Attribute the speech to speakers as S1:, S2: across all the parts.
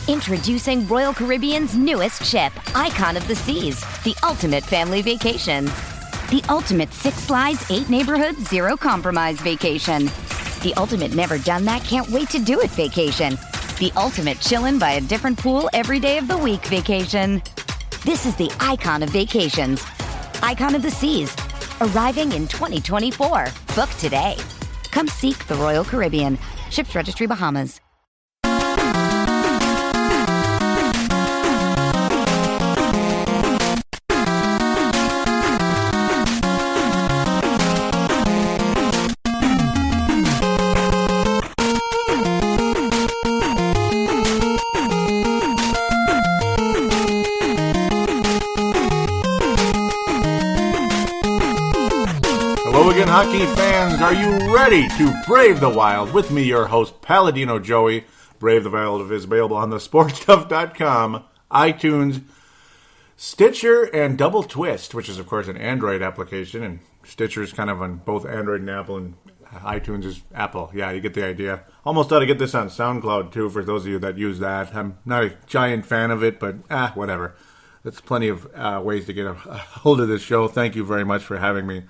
S1: Introducing Royal Caribbean's newest ship, Icon of the Seas, the ultimate family vacation. The ultimate 6 slides, 8 neighborhoods, 0 compromise vacation. The ultimate never done that, can't wait to do it vacation. The ultimate chillin' by a different pool every day of the week vacation. This is the Icon of vacations. Icon of the Seas, arriving in 2024. Book today. Come seek the Royal Caribbean. Ships Registry, Bahamas.
S2: Hello again, hockey fans. Are you ready to brave the wild? With me, your host, Paladino Joey. Brave the Wild is available on the sportstuff.com, iTunes, Stitcher, and Double Twist, which is, of course, an Android application. And Stitcher is kind of on both Android and Apple, and iTunes is Apple. Yeah, you get the idea. Almost ought to get this on SoundCloud, too, for those of you that use that. I'm not a giant fan of it, but whatever. That's plenty of ways to get a hold of this show. Thank you very much for having me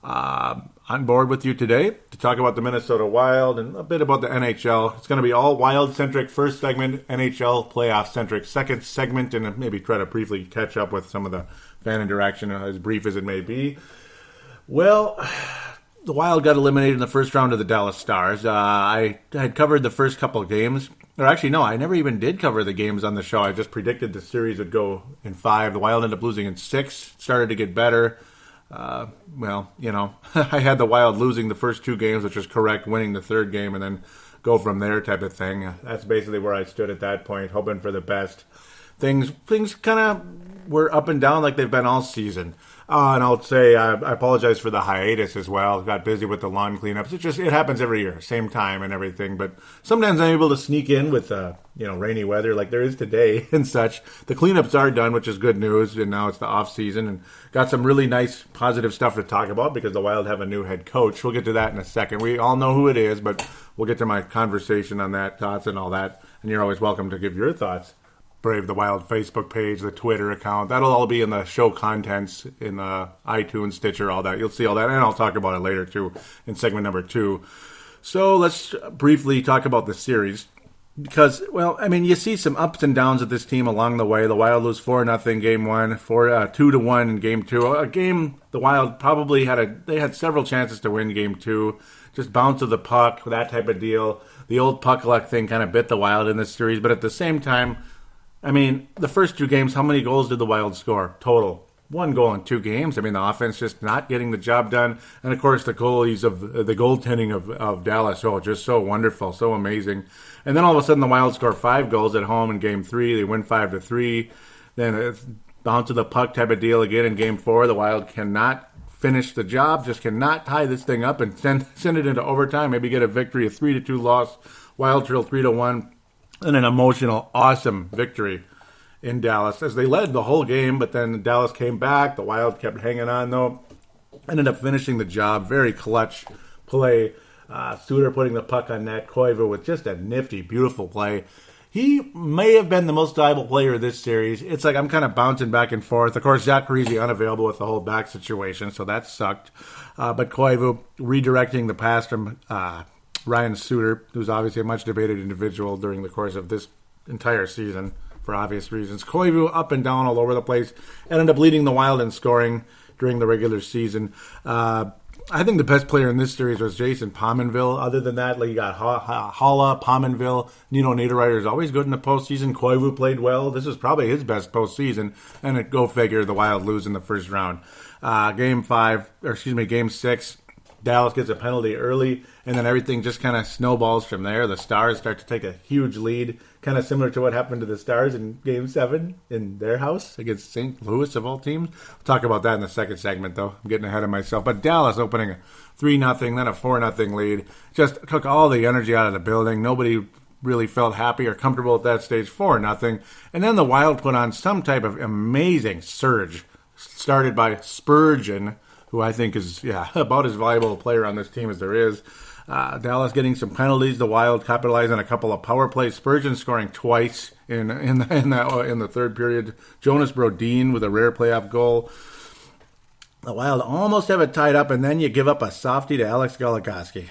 S2: on board with you today to talk about the Minnesota Wild and a bit about the NHL. It's going to be all Wild-centric first segment, NHL playoff-centric second segment, and maybe try to briefly catch up with some of the fan interaction, as brief as it may be. Well, the Wild got eliminated in the first round of the Dallas Stars. I had covered the first couple of games. Or actually, no, I never even did cover the games on the show. I just predicted the series would go in 5. The Wild ended up losing in 6. Started to get better. I had the Wild losing the first 2 games, which was correct, winning the third game, and then go from there type of thing. That's basically where I stood at that point, hoping for the best. Things kind of were up and down like they've been all season. And I'll say I apologize for the hiatus as well. Got busy with the lawn cleanups. It happens every year, same time and everything. But sometimes I'm able to sneak in with rainy weather like there is today and such. The cleanups are done, which is good news. And now it's the off season and got some really nice positive stuff to talk about because the Wild have a new head coach. We'll get to that in a second. We all know who it is, but we'll get to my conversation on that, thoughts and all that. And you're always welcome to give your thoughts. Brave the Wild Facebook page, the Twitter account. That'll all be in the show contents in the iTunes, Stitcher, all that. You'll see all that, and I'll talk about it later, too, in segment number 2. So let's briefly talk about the series. Because, you see some ups and downs of this team along the way. The Wild lose 4-0 game 1, 2-1 in game 2. A game the Wild probably had several chances to win game 2. Just bounce of the puck, that type of deal. The old puck luck thing kind of bit the Wild in this series, but at the same time, the first 2 games, how many goals did the Wild score total? 1 goal in 2 games. The offense just not getting the job done. And, of course, the goaltending of Dallas, just so wonderful, so amazing. And then all of a sudden the Wild score 5 goals at home in Game 3. They win 5-3. Then it's bounce to the puck type of deal again in Game 4. The Wild cannot finish the job, just cannot tie this thing up and send it into overtime, maybe get a victory, a 3-2 loss. Wild trail 3-1. And an emotional, awesome victory in Dallas as they led the whole game, but then Dallas came back. The Wild kept hanging on, though. Ended up finishing the job. Very clutch play. Suter putting the puck on net. Koivu with just a nifty, beautiful play. He may have been the most valuable player of this series. It's like I'm kind of bouncing back and forth. Of course, Zach Parise unavailable with the whole back situation, so that sucked. But Koivu redirecting the pass from Ryan Suter, who's obviously a much debated individual during the course of this entire season for obvious reasons. Koivu up and down all over the place, ended up leading the Wild in scoring during the regular season. I think the best player in this series was Jason Pominville. Other than that, you got Haula, Pominville. Nino Niederreiter is always good in the postseason. Koivu played well. This is probably his best postseason. And go figure, the Wild lose in the first round. Game 6. Dallas gets a penalty early, and then everything just kind of snowballs from there. The Stars start to take a huge lead, kind of similar to what happened to the Stars in Game 7 in their house against St. Louis, of all teams. We'll talk about that in the second segment, though. I'm getting ahead of myself. But Dallas opening a 3-0, then a 4-0 lead. Just took all the energy out of the building. Nobody really felt happy or comfortable at that stage, 4-0. And then the Wild put on some type of amazing surge, started by Spurgeon, who I think is, about as valuable a player on this team as there is. Dallas getting some penalties. The Wild capitalized on a couple of power plays. Spurgeon scoring twice in the third period. Jonas Brodin with a rare playoff goal. The Wild almost have it tied up, and then you give up a softie to Alex Goligoski.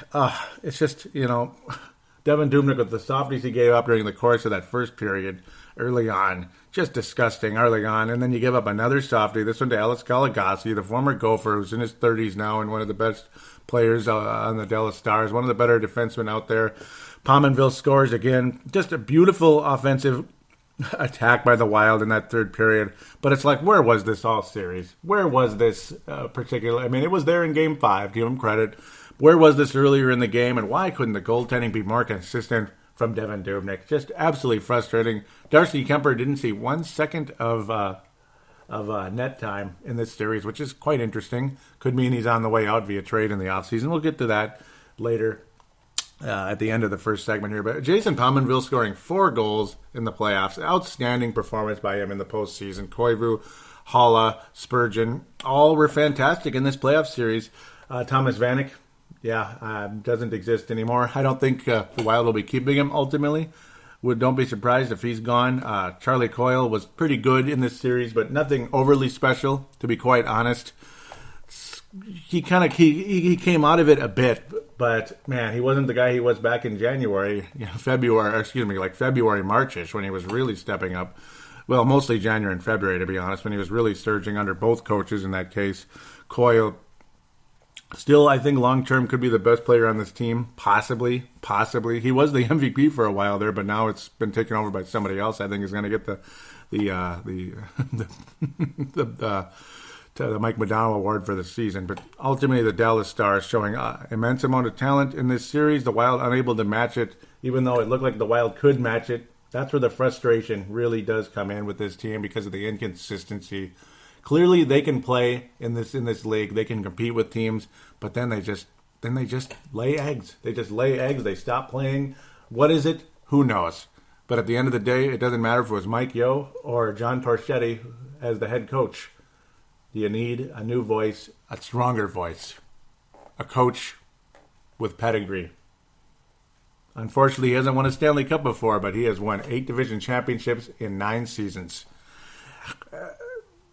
S2: It's just, Devin Dubnyk with the softies he gave up during the course of that first period early on. Just disgusting early on. And then you give up another softie, this one to Alex Goligoski, the former Gopher who's in his 30s now and one of the best players on the Dallas Stars, one of the better defensemen out there. Pominville scores again. Just a beautiful offensive attack by the Wild in that third period. But it's like, where was this all series? Where was this particular? I mean, it was there in Game 5, give him credit. Where was this earlier in the game, and why couldn't the goaltending be more consistent from Devin Dubnyk? Just absolutely frustrating. Darcy Kemper didn't see 1 second of net time in this series, which is quite interesting. Could mean he's on the way out via trade in the offseason. We'll get to that later at the end of the first segment here. But Jason Pominville scoring 4 goals in the playoffs. Outstanding performance by him in the postseason. Koivu, Haula, Spurgeon, all were fantastic in this playoff series. Thomas Vanek, doesn't exist anymore. I don't think the Wild will be keeping him ultimately. Don't be surprised if he's gone. Charlie Coyle was pretty good in this series, but nothing overly special, to be quite honest. He came out of it a bit, but man, he wasn't the guy he was back in January, February, March-ish, when he was really stepping up. Well, mostly January and February, to be honest, when he was really surging under both coaches in that case. Coyle, still, I think long-term could be the best player on this team. Possibly. He was the MVP for a while there, but now it's been taken over by somebody else. I think is going to get the Mike Modano Award for the season. But ultimately, the Dallas Stars showing immense amount of talent in this series. The Wild unable to match it, even though it looked like the Wild could match it. That's where the frustration really does come in with this team because of the inconsistency. Clearly, they can play in this league. They can compete with teams, but then they just lay eggs. They just lay eggs. They stop playing. What is it? Who knows? But at the end of the day, it doesn't matter if it was Mike Yeo or John Torchetti as the head coach. You need a new voice, a stronger voice, a coach with pedigree. Unfortunately, he hasn't won a Stanley Cup before, but he has won 8 division championships in 9 seasons.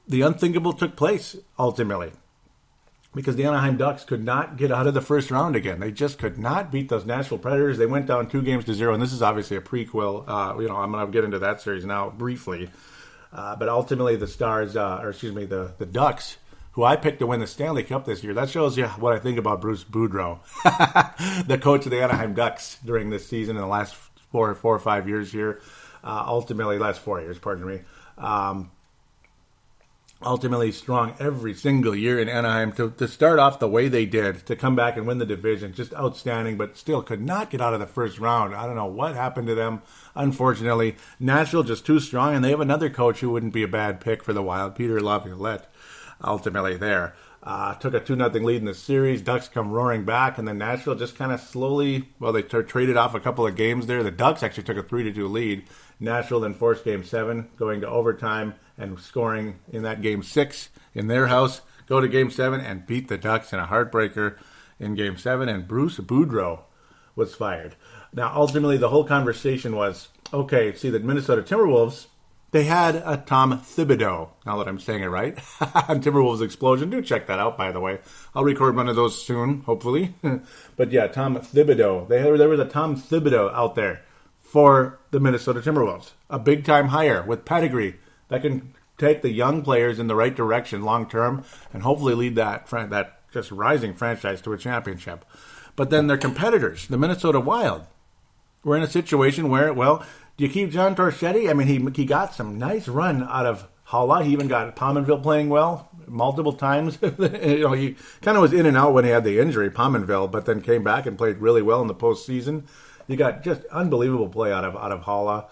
S2: The unthinkable took place, ultimately, because the Anaheim Ducks could not get out of the first round again. They just could not beat those Nashville Predators. They went down 2-0, and this is obviously a prequel. I'm going to get into that series now briefly. But ultimately, the the Ducks, who I picked to win the Stanley Cup this year, that shows you what I think about Bruce Boudreau, the coach of the Anaheim Ducks during this season in the last 4 or 5 years here. Last 4 years, pardon me. Ultimately strong every single year in Anaheim to start off the way they did, to come back and win the division. Just outstanding, but still could not get out of the first round. I don't know what happened to them. Unfortunately, Nashville just too strong, and they have another coach who wouldn't be a bad pick for the Wild, Peter Laviolette, ultimately there. Took a 2-0 lead in the series. Ducks come roaring back, and then Nashville just kind of slowly, they traded off a couple of games there. The Ducks actually took a 3-2 lead. Nashville then forced Game 7, going to overtime and scoring in that Game 6 in their house. Go to Game 7 and beat the Ducks in a heartbreaker in Game 7, and Bruce Boudreau was fired. Now, ultimately, the whole conversation was, the Minnesota Timberwolves, they had a Tom Thibodeau, now that I'm saying it right, on Timberwolves Explosion. Do check that out, by the way. I'll record one of those soon, hopefully. But yeah, Tom Thibodeau. There was a Tom Thibodeau out there for the Minnesota Timberwolves. A big-time hire with pedigree that can take the young players in the right direction long-term and hopefully lead that just rising franchise to a championship. But then their competitors, the Minnesota Wild, were in a situation where, do you keep John Torchetti? I mean, he got some nice run out of Haula. He even got Pominville playing well multiple times. He kind of was in and out when he had the injury, Pominville, but then came back and played really well in the postseason. You got just unbelievable play out of Haula.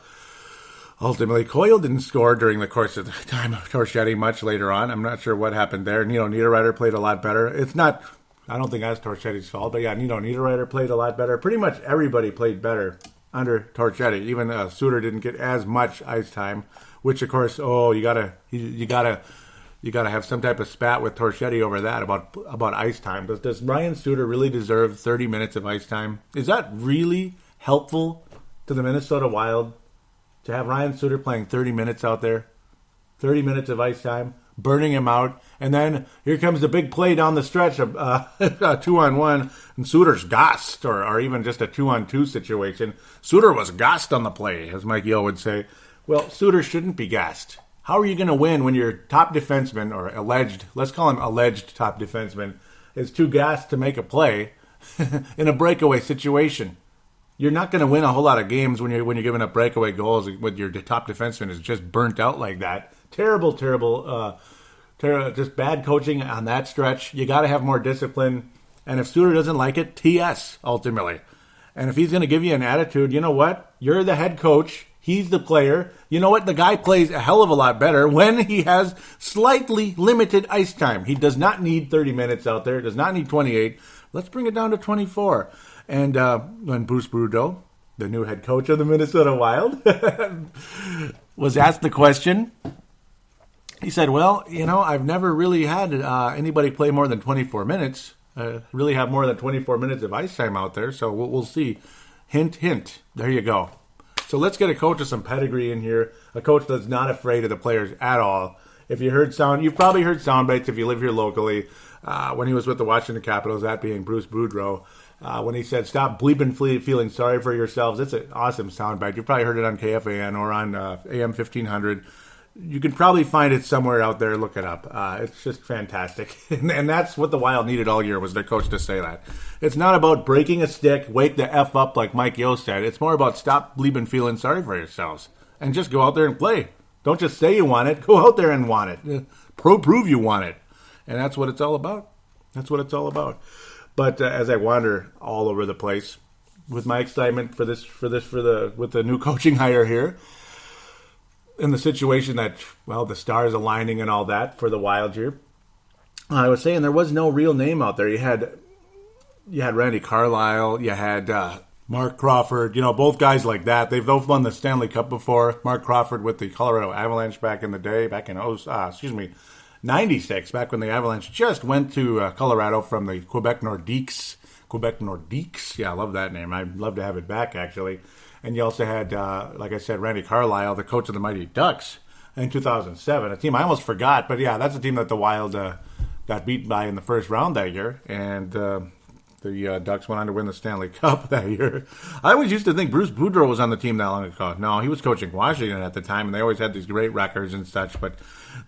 S2: Ultimately, Coyle didn't score during the course of the time of Torchetti much later on. I'm not sure what happened there. Niederreiter played a lot better. I don't think that's Torchetti's fault, but yeah, Niederreiter played a lot better. Pretty much everybody played better under Torchetti. Even Suter didn't get as much ice time, which of course, you gotta you got to have some type of spat with Torchetti over that about ice time. Does Ryan Suter really deserve 30 minutes of ice time? Is that really helpful to the Minnesota Wild to have Ryan Suter playing 30 minutes out there? 30 minutes of ice time, burning him out, and then here comes the big play down the stretch of a 2-on-1, and Suter's gassed, or even just a 2-on-2 situation. Suter was gassed on the play, as Mike Yeo would say. Well, Suter shouldn't be gassed. How are you going to win when your top defenseman, or let's call him alleged top defenseman, is too gassed to make a play in a breakaway situation? You're not going to win a whole lot of games when you're giving up breakaway goals when your top defenseman is just burnt out like that. Terrible, just bad coaching on that stretch. You got to have more discipline. And if Suter doesn't like it, TS, ultimately. And if he's going to give you an attitude, you know what? You're the head coach. He's the player. You know what? The guy plays a hell of a lot better when he has slightly limited ice time. He does not need 30 minutes out there. Does not need 28. Let's bring it down to 24. And when Bruce Boudreau, the new head coach of the Minnesota Wild, was asked the question, he said, well, I've never really had anybody play more than 24 minutes, really have more than 24 minutes of ice time out there, so we'll see. Hint, hint. There you go. So let's get a coach with some pedigree in here, a coach that's not afraid of the players at all. If you you've probably heard sound bites if you live here locally, when he was with the Washington Capitals, that being Bruce Boudreau, when he said, stop bleeping feeling sorry for yourselves. It's an awesome soundbite. You've probably heard it on KFAN or on AM 1500. You can probably find it somewhere out there. Look it up. It's just fantastic. And that's what the Wild needed all year, was their coach to say that. It's not about breaking a stick, wake the F up like Mike Yeo said. It's more about stop bleeping feeling sorry for yourselves and just go out there and play. Don't just say you want it. Go out there and want it. Prove you want it. And that's what it's all about. That's what it's all about. But as I wander all over the place with my excitement with the new coaching hire here, in the situation that, well, the stars aligning and all that for the Wild here, I was saying there was no real name out there. You had Randy Carlyle, you had Mark Crawford, both guys like that. They've both won the Stanley Cup before. Mark Crawford with the Colorado Avalanche back in the day, back in 96, back when the Avalanche just went to Colorado from the Quebec Nordiques. Yeah, I love that name. I'd love to have it back, actually. And you also had, like I said, Randy Carlyle, the coach of the Mighty Ducks in 2007. A team I almost forgot, but yeah, that's a team that the Wild got beat by in the first round that year. And the Ducks went on to win the Stanley Cup that year. I always used to think Bruce Boudreau was on the team that long ago. No, he was coaching Washington at the time, and they always had these great records and such. But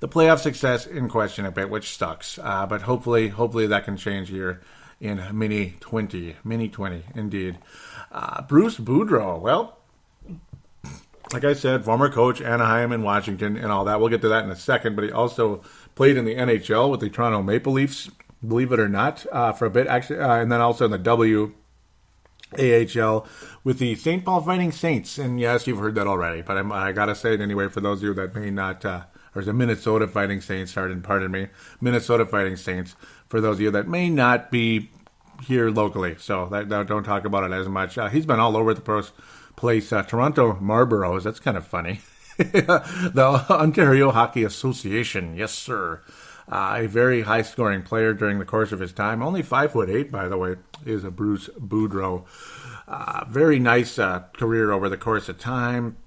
S2: the playoff success in question a bit, which sucks. But hopefully that can change here in Mini 20, indeed. Bruce Boudreau, well, like I said, former coach, Anaheim and Washington and all that. We'll get to that in a second, but he also played in the NHL with the Toronto Maple Leafs, believe it or not, for a bit, actually, and then also in the WAHL with the St. Paul Fighting Saints. And yes, you've heard that already, but I got to say it anyway for those of you that may not, or the Minnesota Fighting Saints, pardon me, Minnesota Fighting Saints, for those of you that may not be here locally, so don't talk about it as much. He's been all over the place. Toronto Marlboros, that's kind of funny. The Ontario Hockey Association, yes sir. A very high-scoring player during the course of his time. Only 5'8", by the way, is a Bruce Boudreau. Very nice career over the course of time.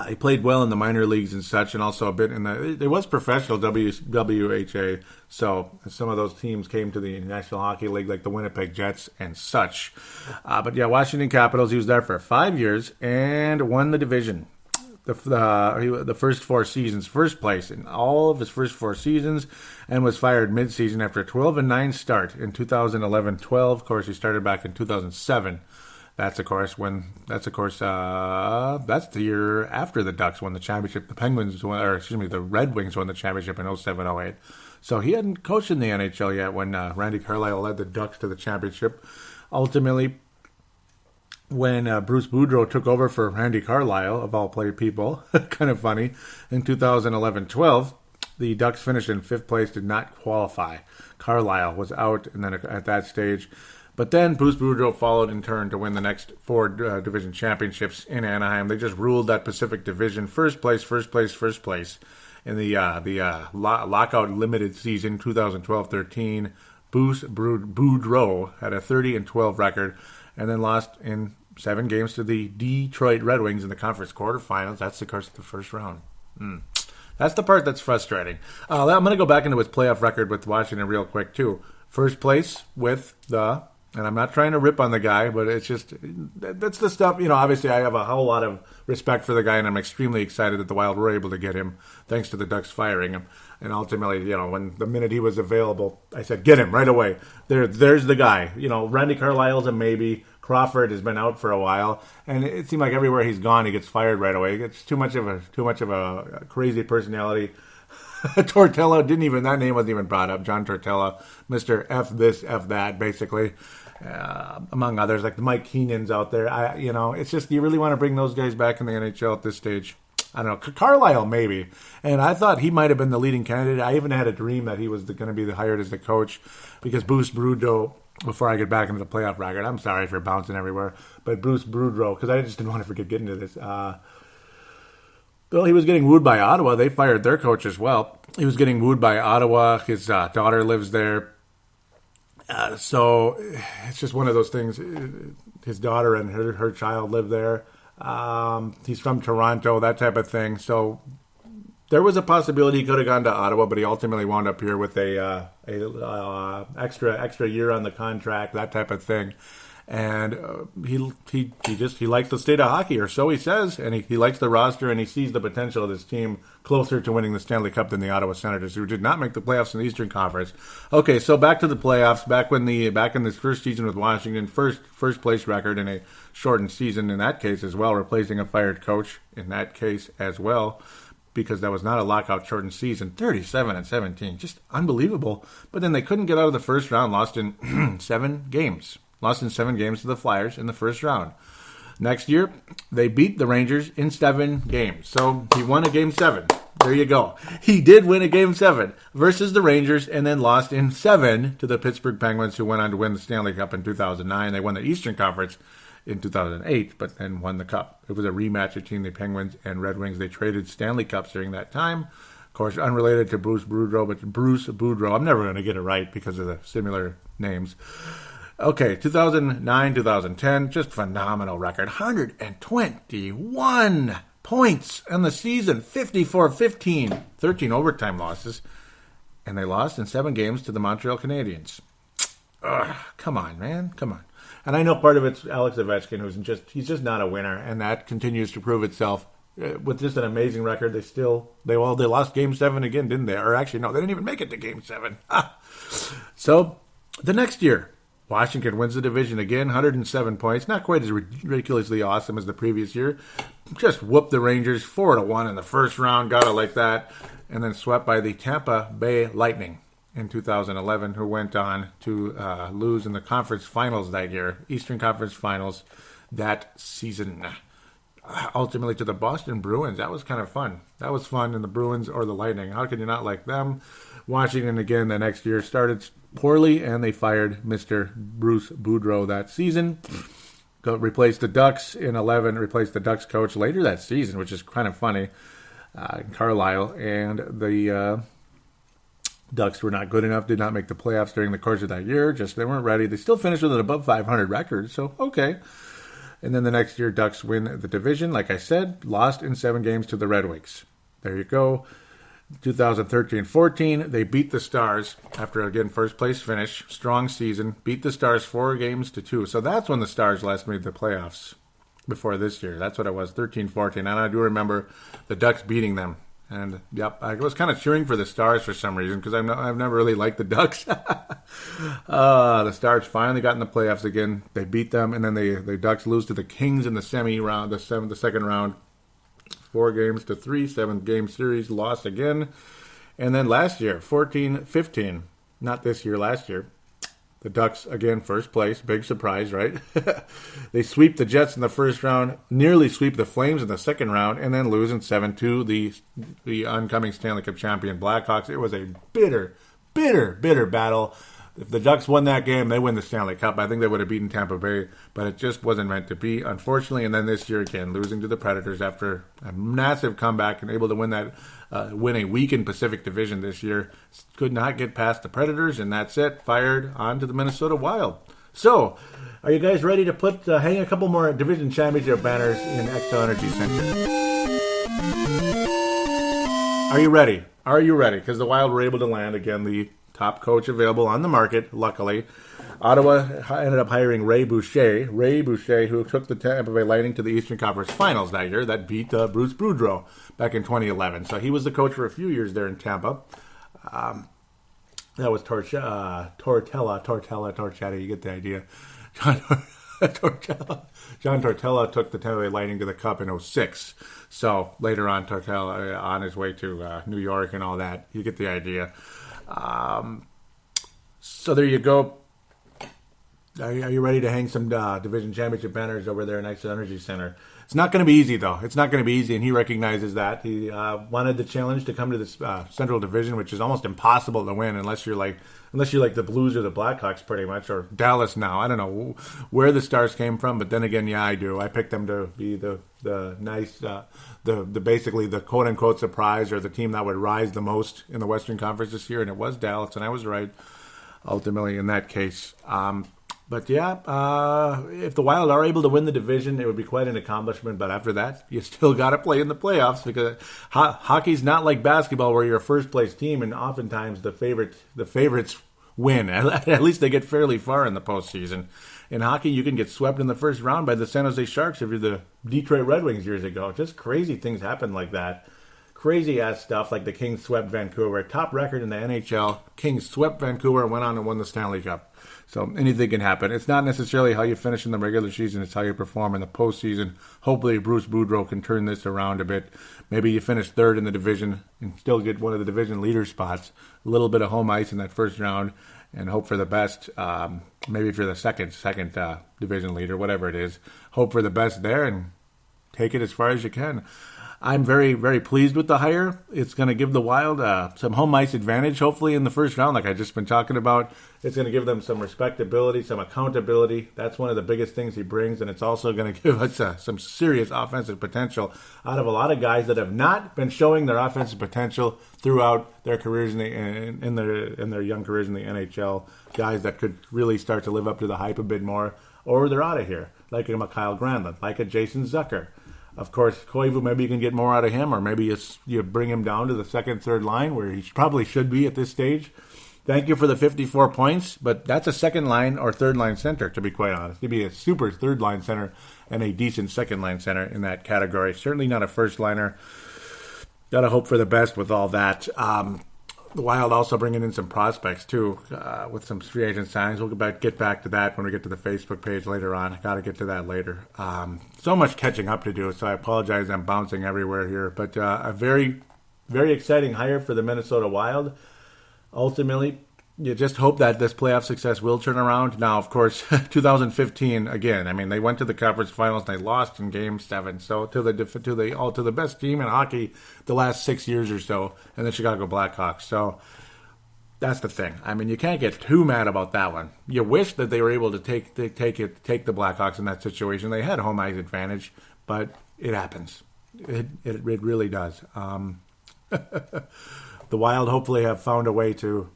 S2: He played well in the minor leagues and such, and also a bit in it was professional WHA, so some of those teams came to the National Hockey League, like the Winnipeg Jets and such. But yeah, Washington Capitals, he was there for 5 years and won the division. The first 4 seasons, first place in all of his first 4 seasons, and was fired mid-season after a 12-9 start in 2011-12. Of course, he started back in 2007. That's the year after the Ducks won the championship. The Red Wings won the championship in 07-08. So he hadn't coached in the NHL yet when Randy Carlyle led the Ducks to the championship. Ultimately, when Bruce Boudreau took over for Randy Carlyle, of all people, kind of funny, in 2011-12, the Ducks finished in 5th place, did not qualify. Carlyle was out, and then at that stage. But then Bruce Boudreau followed in turn to win the next 4 division championships in Anaheim. They just ruled that Pacific Division, first place. in the lockout limited season 2012-13. Bruce Boudreau had a 30-12 record, and then lost in 7 games to the Detroit Red Wings in the conference quarterfinals. That's, of course, the first round. That's the part that's frustrating. I'm going to go back into his playoff record with Washington real quick, too. First place with the... And I'm not trying to rip on the guy, but it's just, that's the stuff, obviously I have a whole lot of respect for the guy, and I'm extremely excited that the Wild were able to get him, thanks to the Ducks firing him. And ultimately, when the minute he was available, I said, get him right away. There's the guy. Randy Carlyle's a maybe. Crawford has been out for a while, and it seemed like everywhere he's gone, he gets fired right away. It's too much of a crazy personality. Tortella that name wasn't even brought up. John Tortella, Mr. F this, F that, basically. Among others, like the Mike Keenan's out there. It's just, you really want to bring those guys back in the NHL at this stage? I don't know. Carlisle, maybe. And I thought he might have been the leading candidate. I even had a dream that he was going to be hired as the coach, because Bruce Boudreau, before I get back into the playoff record, I'm sorry for bouncing everywhere, but Bruce Boudreau, because I just didn't want to forget getting to this. Well, he was getting wooed by Ottawa. They fired their coach as well. He was getting wooed by Ottawa. His daughter lives there. So it's just one of those things. His daughter and her child live there. He's from Toronto, that type of thing. So there was a possibility he could have gone to Ottawa, but he ultimately wound up here with a extra year on the contract, that type of thing. And he likes the state of hockey, or so he says, and he likes the roster, and he sees the potential of this team closer to winning the Stanley Cup than the Ottawa Senators, who did not make the playoffs in the Eastern Conference. Okay, so back to the playoffs. Back in this first season with Washington, first place record in a shortened season in that case as well, replacing a fired coach in that case as well, because that was not a lockout shortened season. 37-17, just unbelievable. But then they couldn't get out of the first round, lost in 7 games. Lost in 7 games to the Flyers in the first round. Next year, they beat the Rangers in 7 games. So he won a Game 7. There you go. He did win a Game 7 versus the Rangers, and then lost in 7 to the Pittsburgh Penguins, who went on to win the Stanley Cup in 2009. They won the Eastern Conference in 2008, but then won the Cup. It was a rematch between the Penguins and Red Wings. They traded Stanley Cups during that time. Of course, unrelated to Bruce Boudreau, but Bruce Boudreau. I'm never going to get it right because of the similar names. Okay, 2009, 2010, just phenomenal record. 121 points in the season, 54-15, 13 overtime losses, and they lost in 7 games to the Montreal Canadiens. Ugh, come on, man, come on. And I know part of it's Alex Ovechkin, he's just not a winner, and that continues to prove itself. With just an amazing record, they lost Game 7 again, didn't they? Or actually, no, they didn't even make it to Game 7. So, the next year, Washington wins the division again, 107 points. Not quite as ridiculously awesome as the previous year. Just whooped the Rangers 4-1 in the first round. Got it like that. And then swept by the Tampa Bay Lightning in 2011, who went on to lose in the conference finals that year. Eastern Conference Finals that season. Ultimately to the Boston Bruins. That was kind of fun. That was fun. And the Bruins or the Lightning. How could you not like them? Washington again the next year started poorly, and they fired Mr. Bruce Boudreau that season. Replaced the Ducks in 11, replaced the Ducks coach later that season, which is kind of funny, Carlisle. And the Ducks were not good enough, did not make the playoffs during the course of that year. Just they weren't ready. They still finished with an above 500 record, so okay. And then the next year, Ducks win the division. Like I said, lost in 7 games to the Red Wings. There you go. 2013-14, they beat the Stars after, again, first place finish. Strong season. Beat the Stars 4-2. So that's when the Stars last made the playoffs before this year. That's what it was, 13-14. And I do remember the Ducks beating them. And, yep, I was kind of cheering for the Stars for some reason because I've never really liked the Ducks. The Stars finally got in the playoffs again. They beat them, and then the Ducks lose to the Kings in the semi-round, the second round. 4-3, 7-game series, lost again. And then last year, 14-15, not this year, last year, the Ducks, again, first place, big surprise, right? They sweep the Jets in the first round, nearly sweep the Flames in the second round, and then lose in 7-2, the oncoming Stanley Cup champion Blackhawks. It was a bitter battle. If the Ducks won that game, they win the Stanley Cup. I think they would have beaten Tampa Bay, but it just wasn't meant to be, unfortunately. And then this year again, losing to the Predators after a massive comeback and able to win a weakened Pacific Division this year. Could not get past the Predators, and that's it. Fired on to the Minnesota Wild. So, are you guys ready to hang a couple more division championship banners in Xcel Energy Center? Are you ready? Are you ready? Because the Wild were able to land, again, the top coach available on the market, luckily. Ottawa ended up hiring Ray Boucher, who took the Tampa Bay Lightning to the Eastern Conference Finals that year. That beat Bruce Boudreau back in 2011. So he was the coach for a few years there in Tampa. That was Torchetti. You get the idea. John Tortella took the Tampa Bay Lightning to the Cup in 2006. So later on, Tortella on his way to New York and all that. You get the idea. So there you go. Are you ready to hang some division championship banners over there in Xcel Energy Center? It's not going to be easy, though. It's not going to be easy, and he recognizes that. He wanted the challenge to come to this Central Division, which is almost impossible to win unless you're like the Blues or the Blackhawks, pretty much, or Dallas now. I don't know where the Stars came from, but then again, yeah, I do. I picked them to be the nice, basically the quote unquote surprise, or the team that would rise the most in the Western Conference this year, and it was Dallas, and I was right ultimately in that case. But yeah, if the Wild are able to win the division, it would be quite an accomplishment. But after that, you still got to play in the playoffs, because hockey's not like basketball where you're a first place team and oftentimes the favorites win. At least they get fairly far in the postseason. In hockey, you can get swept in the first round by the San Jose Sharks if you're the Detroit Red Wings years ago. Just crazy things happen like that. Crazy ass stuff, like the Kings swept Vancouver. Top record in the NHL. Kings swept Vancouver and went on and won the Stanley Cup. So anything can happen. It's not necessarily how you finish in the regular season. It's how you perform in the postseason. Hopefully Bruce Boudreau can turn this around a bit. Maybe you finish third in the division and still get one of the division leader spots. A little bit of home ice in that first round and hope for the best. Maybe if you're the second division leader, whatever it is, hope for the best there and take it as far as you can. I'm very, very pleased with the hire. It's going to give the Wild some home ice advantage, hopefully, in the first round, like I've just been talking about. It's going to give them some respectability, some accountability. That's one of the biggest things he brings, and it's also going to give us some serious offensive potential out of a lot of guys that have not been showing their offensive potential throughout their careers in their young careers in the NHL. Guys that could really start to live up to the hype a bit more, or they're out of here, like a Kyle Granlund, like a Jason Zucker. Of course, Koivu, maybe you can get more out of him, or maybe you bring him down to the second, third line, where he probably should be at this stage. Thank you for the 54 points, but that's a second line or third line center, to be quite honest. He'd be a super third line center and a decent second line center in that category. Certainly not a first liner. Got to hope for the best with all that. The Wild also bringing in some prospects, too, with some free agent signings. We'll get back to that when we get to the Facebook page later on. I got to get to that later. So much catching up to do, so I apologize. I'm bouncing everywhere here. But a very, very exciting hire for the Minnesota Wild. Ultimately, you just hope that this playoff success will turn around. Now, of course, 2015 again. I mean, they went to the conference finals and they lost in Game 7. So to the best team in hockey the last 6 years or so, and the Chicago Blackhawks. So that's the thing. I mean, you can't get too mad about that one. You wish that they were able to take the Blackhawks in that situation. They had home ice advantage, but it happens. It really does. The Wild hopefully have found a way to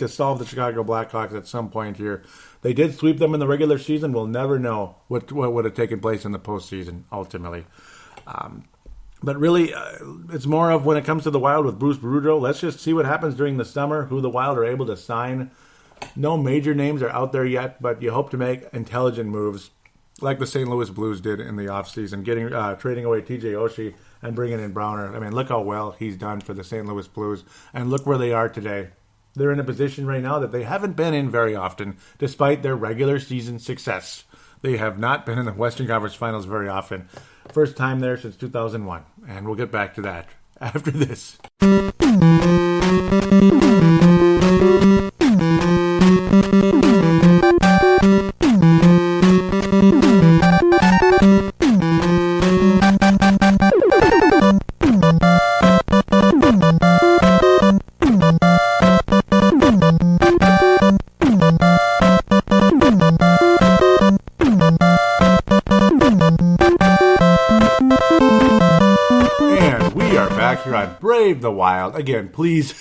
S2: solve the Chicago Blackhawks at some point here. They did sweep them in the regular season. We'll never know what would have taken place in the postseason, ultimately. But really, it's more of when it comes to the Wild with Bruce Boudreau, let's just see what happens during the summer, who the Wild are able to sign. No major names are out there yet, but you hope to make intelligent moves like the St. Louis Blues did in the offseason, trading away TJ Oshie and bringing in Browner. I mean, look how well he's done for the St. Louis Blues, and look where they are today. They're in a position right now that they haven't been in very often, despite their regular season success. They have not been in the Western Conference Finals very often. First time there since 2001, and we'll get back to that after this. back here on Brave the Wild. Again, please,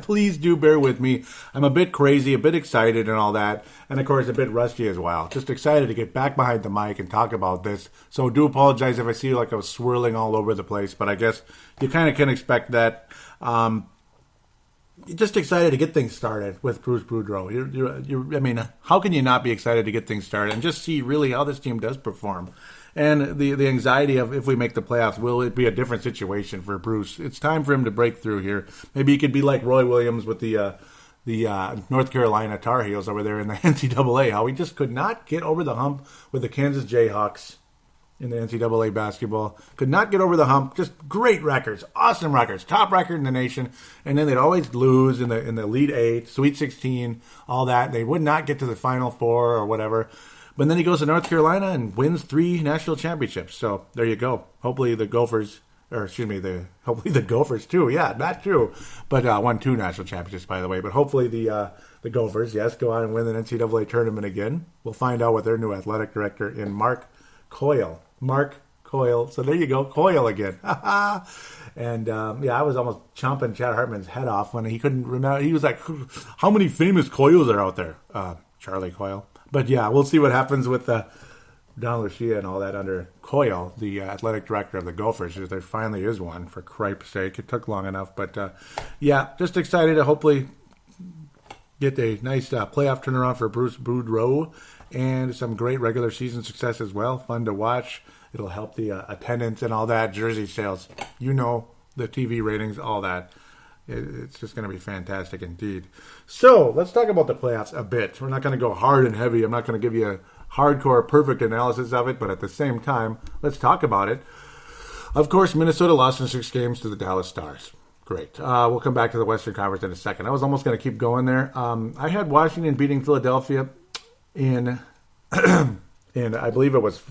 S2: please do bear with me. I'm a bit crazy, a bit excited and all that. And of course, a bit rusty as well. Just excited to get back behind the mic and talk about this. So do apologize if I see like I was swirling all over the place. But I guess you kind of can expect that. Just excited to get things started with Bruce Boudreau. I mean, how can you not be excited to get things started and just see really how this team does perform? And the anxiety of if we make the playoffs, will it be a different situation for Bruce? It's time for him to break through here. Maybe he could be like Roy Williams with the North Carolina Tar Heels over there in the NCAA. How he just could not get over the hump with the Kansas Jayhawks in the NCAA basketball. Could not get over the hump. Just great records, awesome records, top record in the nation. And then they'd always lose in the Elite Eight, Sweet 16, all that. They would not get to the Final Four or whatever. But then he goes to North Carolina and wins 3 national championships. So there you go. Hopefully the Gophers, hopefully the Gophers too. Yeah, not true. But won 2 national championships, by the way. But hopefully the Gophers, yes, go on and win the NCAA tournament again. We'll find out with their new athletic director in Mark Coyle. So there you go, Coyle again. And I was almost chomping Chad Hartman's head off when he couldn't remember. He was like, how many famous Coyles are out there? Charlie Coyle. But yeah, we'll see what happens with Don Lucia and all that under Coyle, the athletic director of the Gophers. There finally is one, for cripe's sake. It took long enough. But just excited to hopefully get a nice playoff turnaround for Bruce Boudreau and some great regular season success as well. Fun to watch. It'll help the attendance and all that, jersey sales. You know, the TV ratings, all that. It's just going to be fantastic indeed. So let's talk about the playoffs a bit. We're not going to go hard and heavy. I'm not going to give you a hardcore, perfect analysis of it, but at the same time, let's talk about it. Of course, Minnesota lost in 6 games to the Dallas Stars. Great. We'll come back to the Western Conference in a second. I was almost going to keep going there. I had Washington beating Philadelphia in I believe it was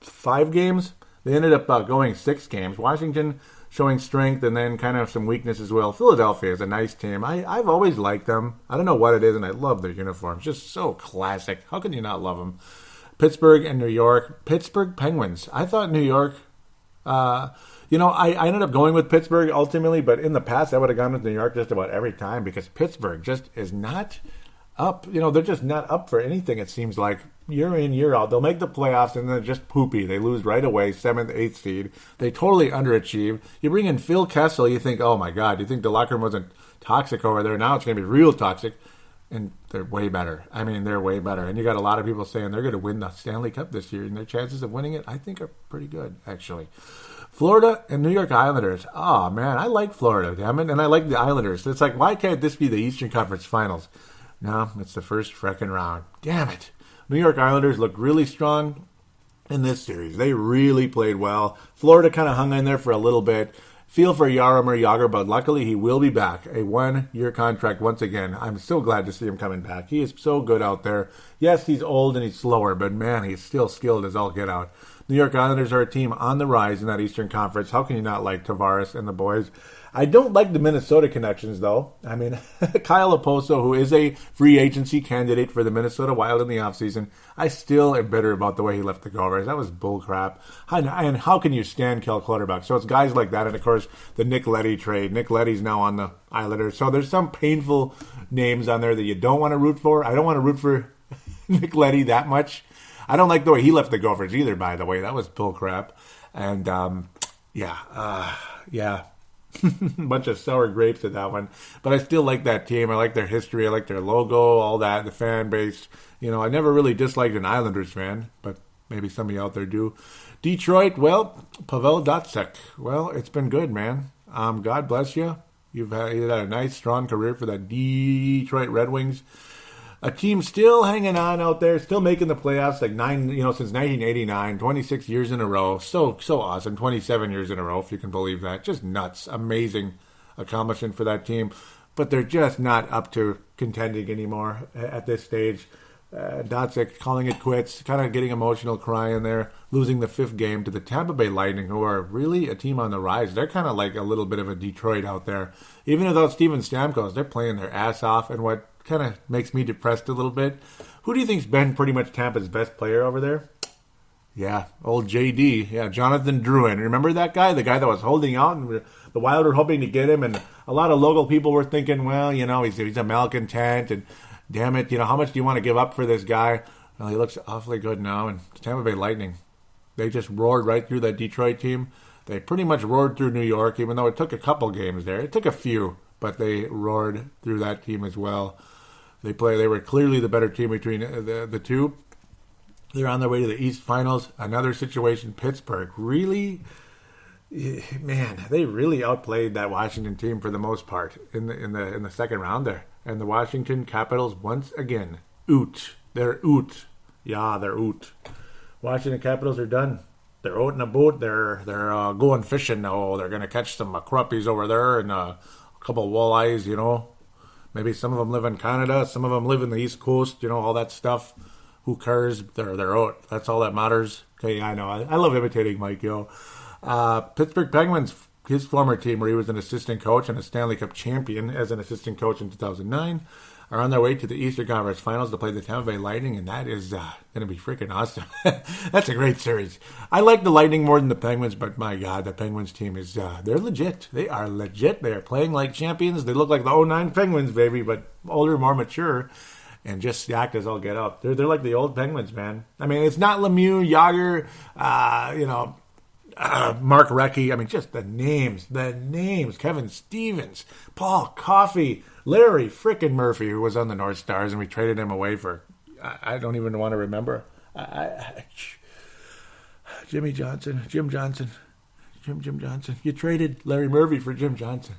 S2: 5 games. They ended up going 6 games. Washington showing strength and then kind of some weakness as well. Philadelphia is a nice team. I've always liked them. I don't know what it is, and I love their uniforms. Just so classic. How can you not love them? Pittsburgh and New York. Pittsburgh Penguins. I thought New York... I ended up going with Pittsburgh ultimately, but in the past I would have gone with New York just about every time because Pittsburgh just is not up. They're just not up for anything, it seems like. Year in, year out. They'll make the playoffs and they're just poopy. They lose right away, 7th, 8th seed. They totally underachieve. You bring in Phil Kessel, you think, oh my God, you think the locker room wasn't toxic over there. Now it's going to be real toxic. And they're way better. I mean, they're way better. And you got a lot of people saying they're going to win the Stanley Cup this year. And their chances of winning it, I think, are pretty good, actually. Florida and New York Islanders. Oh, man, I like Florida, damn it. And I like the Islanders. It's like, why can't this be the Eastern Conference Finals? No, it's the first frickin' round. Damn it. New York Islanders looked really strong in this series. They really played well. Florida kind of hung in there for a little bit. Feel for Jaromir Jagr, but luckily he will be back. A 1-year contract once again. I'm so glad to see him coming back. He is so good out there. Yes, he's old and he's slower, but man, he's still skilled as all get out. New York Islanders are a team on the rise in that Eastern Conference. How can you not like Tavares and the boys? I don't like the Minnesota connections, though. I mean, Kyle Oposo, who is a free agency candidate for the Minnesota Wild in the offseason, I still am bitter about the way he left the Gophers. That was bullcrap. And how can you stand Kel Clutterbuck? So it's guys like that. And, of course, the Nick Leddy trade. Nick Leddy's now on the Islanders. So there's some painful names on there that you don't want to root for. I don't want to root for Nick Leddy that much. I don't like the way he left the Gophers either, by the way. That was bullcrap. And, yeah. Bunch of sour grapes in that one. But I still like that team. I like their history. I like their logo, all that, the fan base. I never really disliked an Islanders fan, but maybe some of you out there do. Detroit, well, Pavel Datsyuk. Well, it's been good, man. God bless you. You've had a nice, strong career for the Detroit Red Wings. A team still hanging on out there, still making the playoffs since 1989, 26 years in a row. So awesome. 27 years in a row, if you can believe that. Just nuts. Amazing accomplishment for that team. But they're just not up to contending anymore at this stage. Datsyuk calling it quits, kind of getting emotional, crying there, losing the 5th game to the Tampa Bay Lightning, who are really a team on the rise. They're kind of like a little bit of a Detroit out there. Even without Steven Stamkos, they're playing their ass off. And what kind of makes me depressed a little bit, who do you think's been pretty much Tampa's best player over there? Yeah, old JD. Yeah, Jonathan Drouin. Remember that guy? The guy that was holding out, and the Wild were hoping to get him, and a lot of local people were thinking, well, he's a malcontent, and damn it, how much do you want to give up for this guy? Well, he looks awfully good now, and Tampa Bay Lightning, they just roared right through that Detroit team. They pretty much roared through New York, even though it took a couple games there. It took a few, but they roared through that team as well. They were clearly the better team between the two. They're on their way to the East Finals. Another situation, Pittsburgh. Really, man, they really outplayed that Washington team for the most part in the second round there. And the Washington Capitals once again, they're out. Yeah, they're out. Washington Capitals are done. They're out in a boat. They're going fishing now. They're going to catch some crappies over there and a couple of walleyes. Maybe some of them live in Canada. Some of them live in the East Coast. All that stuff. Who cares? They're out. That's all that matters. Okay, I know. I love imitating Mike, Pittsburgh Penguins, his former team where he was an assistant coach and a Stanley Cup champion as an assistant coach in 2009, are on their way to the Eastern Conference Finals to play the Tampa Bay Lightning, and that is going to be freaking awesome. That's a great series. I like the Lightning more than the Penguins, but my God, the Penguins team is, they're legit. They are legit. They are playing like champions. They look like the 2009 Penguins, baby, but older, more mature. And just stacked as all get up. They're like the old Penguins, man. I mean, it's not Lemieux, Yager, Mark Recchi. I mean, just the names. Kevin Stevens, Paul Coffey, Larry frickin' Murphy, who was on the North Stars, and we traded him away for, I don't even want to remember. Jim Johnson. You traded Larry Murphy for Jim Johnson.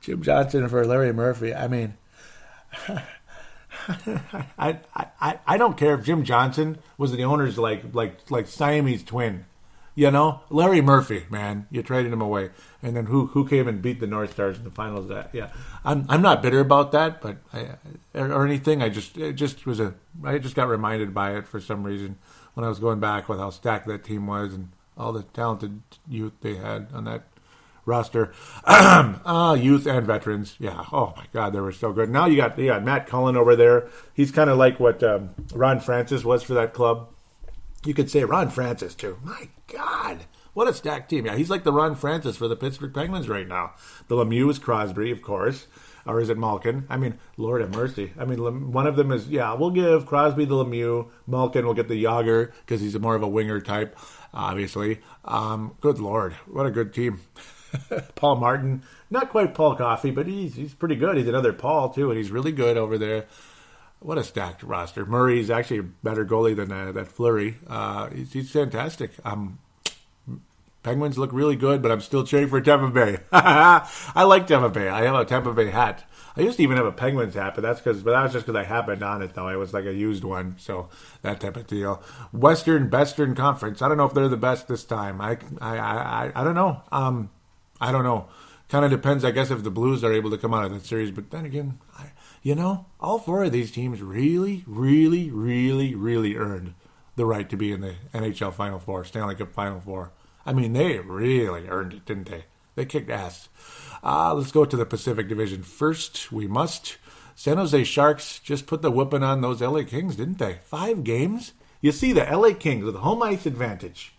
S2: Jim Johnson for Larry Murphy. I mean, I don't care if Jim Johnson was the owner's like Siamese twin. Larry Murphy, man, you traded him away, and then who came and beat the North Stars in the finals? I'm not bitter about that, but or anything. I just got reminded by it for some reason when I was going back with how stacked that team was and all the talented youth they had on that roster, youth and veterans. Yeah. Oh my God, they were so good. Now you got Matt Cullen over there. He's kind of like what Ron Francis was for that club. You could say Ron Francis too. My God, what a stacked team. Yeah, he's like the Ron Francis for the Pittsburgh Penguins right now. The Lemieux is Crosby, of course, or is it Malkin? I mean, Lord have mercy. I mean, one of them is we'll give Crosby the Lemieux. Malkin will get the Yager because he's more of a winger type, obviously. Good Lord, what a good team. Paul Martin, not quite Paul Coffey, but he's pretty good. He's another Paul too, and he's really good over there. What a stacked roster. Murray's actually a better goalie than that Fleury. He's fantastic. Penguins look really good, but I'm still cheering for Tampa Bay. I like Tampa Bay. I have a Tampa Bay hat. I used to even have a Penguins hat, but that was just because I happened on it, though. It was like a used one, so that type of deal. Western Conference. I don't know if they're the best this time. I don't know. I don't know. Kind of depends, I guess, if the Blues are able to come out of that series. But then again, all four of these teams really, really, really, really earned the right to be in the NHL Final Four, Stanley Cup Final Four. I mean, they really earned it, didn't they? They kicked ass. Let's go to the Pacific Division first. We must. San Jose Sharks just put the whooping on those LA Kings, didn't they? 5 games? You see, the LA Kings with home ice advantage.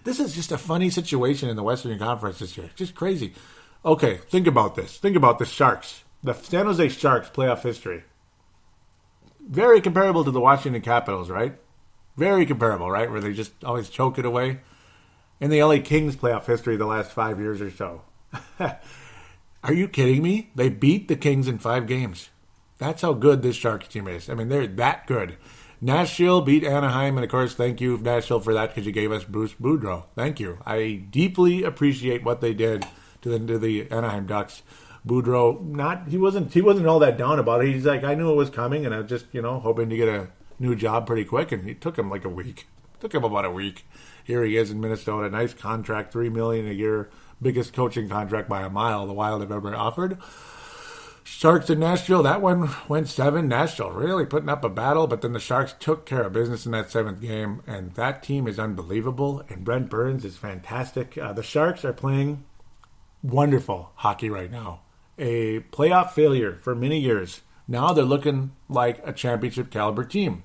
S2: This is just a funny situation in the Western Conference this year. Just crazy. Okay, think about this. Think about the Sharks. The San Jose Sharks playoff history. Very comparable to the Washington Capitals, right? Very comparable, right? Where they just always choke it away. And the LA Kings playoff history the last 5 years or so. Are you kidding me? They beat the Kings in 5 games. That's how good this Sharks team is. I mean, they're that good. Nashville beat Anaheim, and of course, thank you, Nashville, for that because you gave us Bruce Boudreau. Thank you. I deeply appreciate what they did to the Anaheim Ducks. Boudreau, he wasn't all that down about it. He's like, I knew it was coming, and I was just, hoping to get a new job pretty quick, and it took him like a week. It took him about a week. Here he is in Minnesota, nice contract, $3 million a year, biggest coaching contract by a mile the Wild have ever offered. Sharks in Nashville, that one went 7. Nashville really putting up a battle, but then the Sharks took care of business in that 7th game, and that team is unbelievable, and Brent Burns is fantastic. The Sharks are playing wonderful hockey right now. A playoff failure for many years. Now they're looking like a championship caliber team.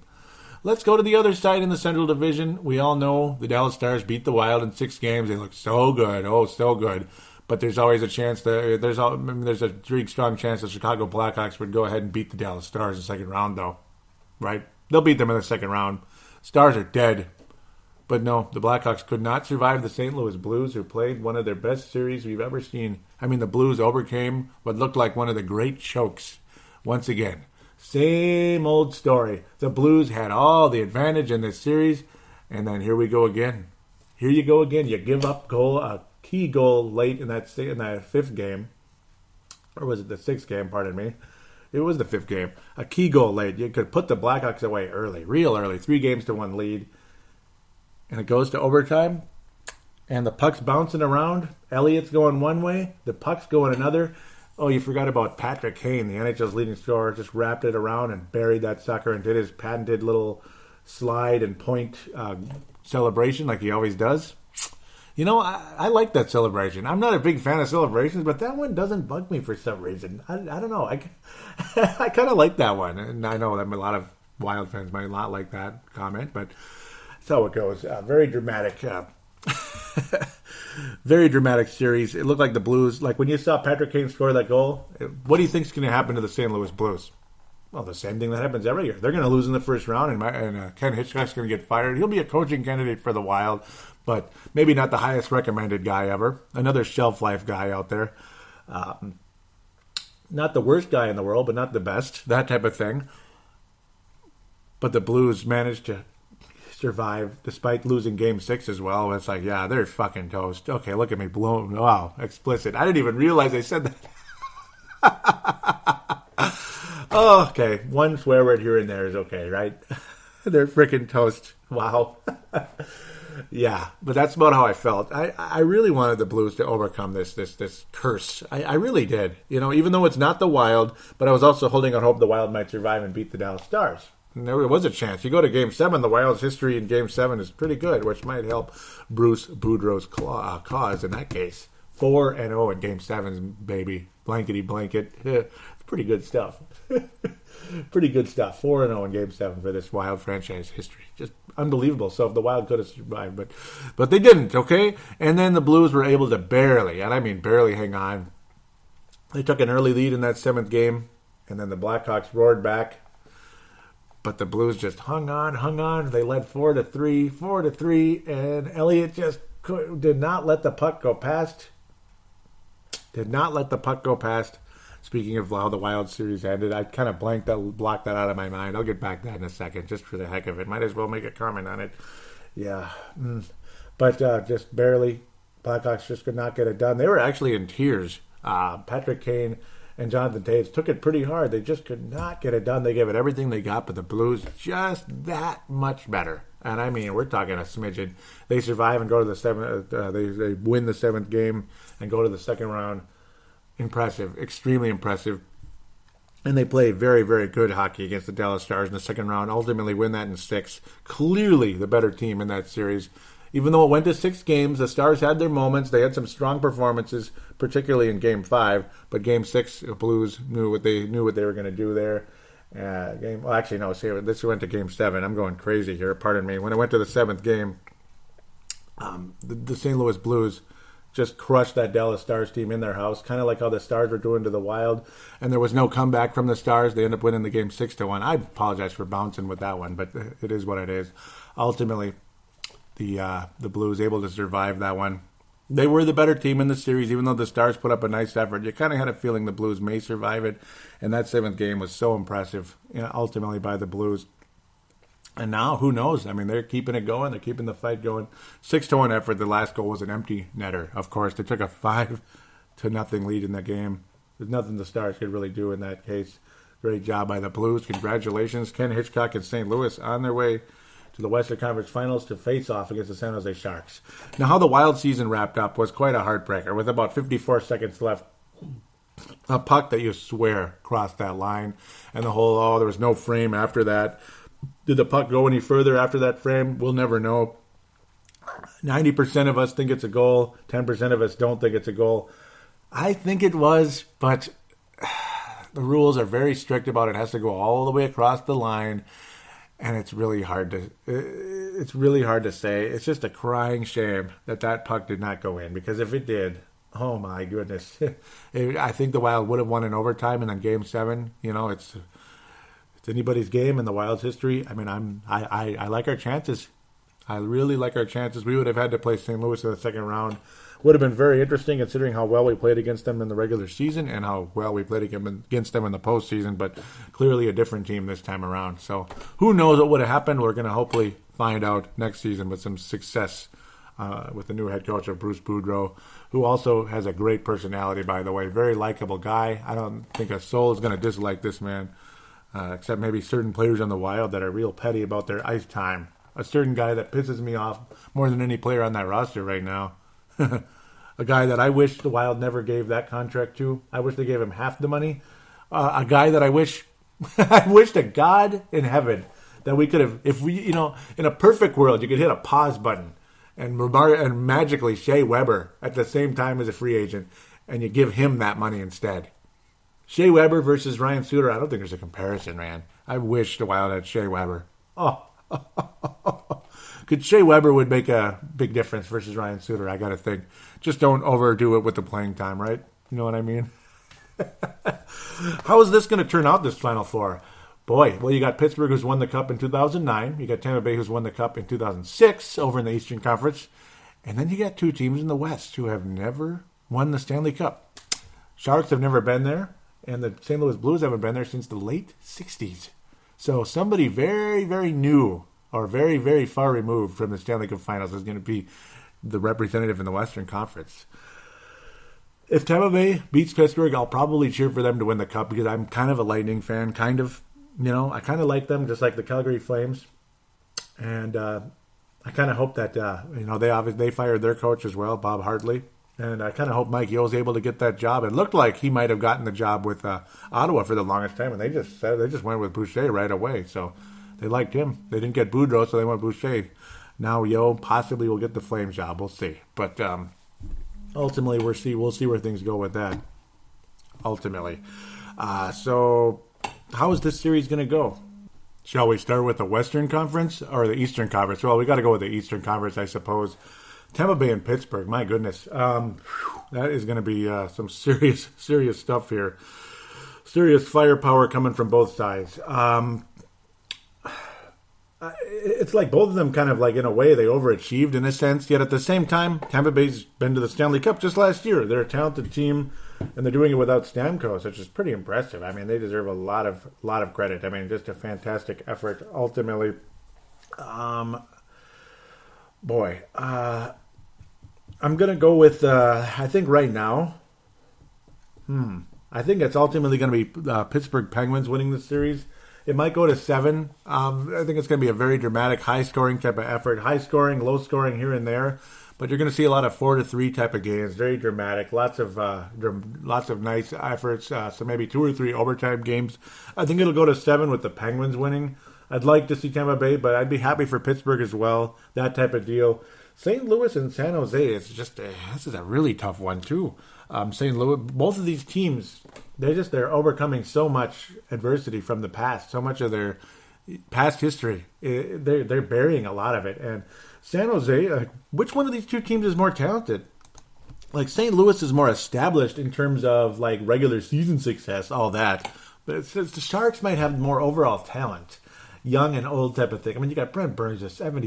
S2: Let's go to the other side in the Central Division. We all know the Dallas Stars beat the Wild in 6 games. They look so good. Oh, so good. But there's always a chance that there's a pretty strong chance the Chicago Blackhawks would go ahead and beat the Dallas Stars in the second round, though. Right? They'll beat them in the second round. Stars are dead. But no, the Blackhawks could not survive the St. Louis Blues, who played one of their best series we've ever seen. I mean, the Blues overcame what looked like one of the great chokes. Once again, same old story. The Blues had all the advantage in this series, and then here we go again. Here you go again. You give up a key goal late in that 5th game. Or was it the 6th game, pardon me. It was the 5th game. A key goal late. You could put the Blackhawks away early, real early. 3-1 lead. And it goes to overtime, and the puck's bouncing around. Elliott's going one way, the puck's going another. Oh, you forgot about Patrick Kane, the NHL's leading scorer, just wrapped it around and buried that sucker and did his patented little slide and point celebration like he always does. You know, I like that celebration. I'm not a big fan of celebrations, but that one doesn't bug me for some reason. I don't know. I kind of like that one, and I know that a lot of Wild fans might not like that comment, but that's how it goes. Very dramatic. Very dramatic series. It looked like the Blues, like when you saw Patrick Kane score that goal, what do you think is going to happen to the St. Louis Blues? Well, the same thing that happens every year. They're going to lose in the first round, and Ken Hitchcock's going to get fired. He'll be a coaching candidate for the Wild, but maybe not the highest recommended guy ever. Another shelf life guy out there. Not the worst guy in the world, but not the best. That type of thing. But the Blues managed to survive despite losing Game 6 as well. It's like, yeah, they're fucking toast. Okay, look at me blown. Wow, explicit. I didn't even realize I said that. Oh, okay, one swear word here and there is okay, right? They're freaking toast. Wow. Yeah, but that's about how I felt. I really wanted the Blues to overcome this curse. I really did. You know, even though it's not the Wild, but I was also holding out hope the Wild might survive and beat the Dallas Stars. And there was a chance. You go to Game 7, the Wild's history in Game 7 is pretty good, which might help Bruce Boudreau's cause in that case. 4-0 in Game 7, baby. Blankety blanket. Pretty good stuff. Pretty good stuff. 4-0 in Game 7 for this Wild franchise history. Just unbelievable. So if the Wild could have survived, but they didn't, okay? And then the Blues were able to barely, and I mean barely, hang on. They took an early lead in that 7th game, and then the Blackhawks roared back. But the Blues just hung on. They led 4-3, and Elliott just did not let the puck go past. Speaking of how the Wild series ended, I kind of blocked that out of my mind. I'll get back to that in a second, just for the heck of it. Might as well make a comment on it. Yeah. But just barely, Blackhawks just could not get it done. They were actually in tears. Patrick Kane and Jonathan Toews took it pretty hard. They just could not get it done. They gave it everything they got, but the Blues just that much better. And I mean, we're talking a smidgen. They survive and go to the 7th. They win the 7th game and go to the second round. Impressive, extremely impressive. And they play very, very good hockey against the Dallas Stars in the second round. Ultimately win that in 6. Clearly the better team in that series. Even though it went to 6 games, the Stars had their moments. They had some strong performances, particularly in Game 5. But Game 6, the Blues knew what they were going to do there. This went to Game 7. I'm going crazy here. Pardon me. When it went to the 7th game, the St. Louis Blues just crushed that Dallas Stars team in their house, kind of like how the Stars were doing to the Wild. And there was no comeback from the Stars. They ended up winning the game 6-1. I apologize for bouncing with that one, but it is what it is. Ultimately, the Blues able to survive that one. They were the better team in the series, even though the Stars put up a nice effort. You kind of had a feeling the Blues may survive it, and that 7th game was so impressive, ultimately by the Blues. And now, who knows? I mean, they're keeping it going. They're keeping the fight going. 6-1 effort. The last goal was an empty netter, of course. They took a 5-0 lead in that game. There's nothing the Stars could really do in that case. Great job by the Blues. Congratulations. Ken Hitchcock and St. Louis on their way to the Western Conference Finals to face off against the San Jose Sharks. Now, how the Wild season wrapped up was quite a heartbreaker. With about 54 seconds left, a puck that you swear crossed that line. And the whole, there was no frame after that. Did the puck go any further after that frame? We'll never know. 90% of us think it's a goal. 10% of us don't think it's a goal. I think it was, but the rules are very strict about it. It has to go all the way across the line. And it's really hard to say. It's just a crying shame that puck did not go in, because if it did, oh my goodness, I think the Wild would have won in overtime, and then Game 7, it's anybody's game in the Wild's history. I mean, I like our chances. I really like our chances. We would have had to play St. Louis in the second round. Would have been very interesting considering how well we played against them in the regular season and how well we played against them in the postseason, but clearly a different team this time around. So who knows what would have happened? We're going to hopefully find out next season with some success with the new head coach of Bruce Boudreau, who also has a great personality, by the way. Very likable guy. I don't think a soul is going to dislike this man, except maybe certain players on the Wild that are real petty about their ice time. A certain guy that pisses me off more than any player on that roster right now. A guy that I wish the Wild never gave that contract to. I wish they gave him half the money. A guy that I wish to God in heaven that we could have, if we, in a perfect world, you could hit a pause button and magically Shea Weber at the same time as a free agent, and you give him that money instead. Shea Weber versus Ryan Suter, I don't think there's a comparison, man. I wish the Wild had Shea Weber. Oh. Could Shea Weber would make a big difference versus Ryan Suter, I got to think. Just don't overdo it with the playing time, right? You know what I mean? How is this going to turn out, this Final Four? Boy, well, you got Pittsburgh, who's won the Cup in 2009. You got Tampa Bay, who's won the Cup in 2006 over in the Eastern Conference. And then you got two teams in the West who have never won the Stanley Cup. Sharks have never been there, and the St. Louis Blues haven't been there since the late 60s. So somebody very, very new or very, very far removed from the Stanley Cup Finals is going to be the representative in the Western Conference. If Tampa Bay beats Pittsburgh, I'll probably cheer for them to win the Cup, because I'm kind of a Lightning fan, kind of. I kind of like them, just like the Calgary Flames. And I kind of hope that, they fired their coach as well, Bob Hartley. And I kind of hope Mike Yo's able to get that job. It looked like he might have gotten the job with Ottawa for the longest time, and they just went with Boucher right away. So they liked him. They didn't get Boudreau, so they went Boucher. Now Yo possibly will get the Flames job. We'll see. But ultimately, we'll see where things go with that. Ultimately, so how is this series going to go? Shall we start with the Western Conference or the Eastern Conference? Well, we got to go with the Eastern Conference, I suppose. Tampa Bay and Pittsburgh, my goodness. That is going to be some serious stuff here. Serious firepower coming from both sides. It's like both of them kind of like, in a way, they overachieved in a sense. Yet at the same time, Tampa Bay's been to the Stanley Cup just last year. They're a talented team, and they're doing it without Stamkos, which is pretty impressive. I mean, they deserve a lot of credit. I mean, just a fantastic effort. Ultimately, I'm going to go with, I think right now, I think it's ultimately going to be Pittsburgh Penguins winning the series. It might go to 7. I think it's going to be a very dramatic, high-scoring type of effort. High-scoring, low-scoring here and there. But you're going to see a lot of 4-3 type of games. Very dramatic. Lots of nice efforts. So maybe 2 or 3 overtime games. I think it'll go to 7 with the Penguins winning. I'd like to see Tampa Bay, but I'd be happy for Pittsburgh as well. That type of deal. St. Louis and San Jose, it's just this is a really tough one too. St. Louis, both of these teams, they're overcoming so much adversity from the past, so much of their past history. They're burying a lot of it. And San Jose, which one of these two teams is more talented? Like St. Louis is more established in terms of like regular season success, all that. But the Sharks might have more overall talent. Young and old type of thing. I mean, you got Brent Burns at 72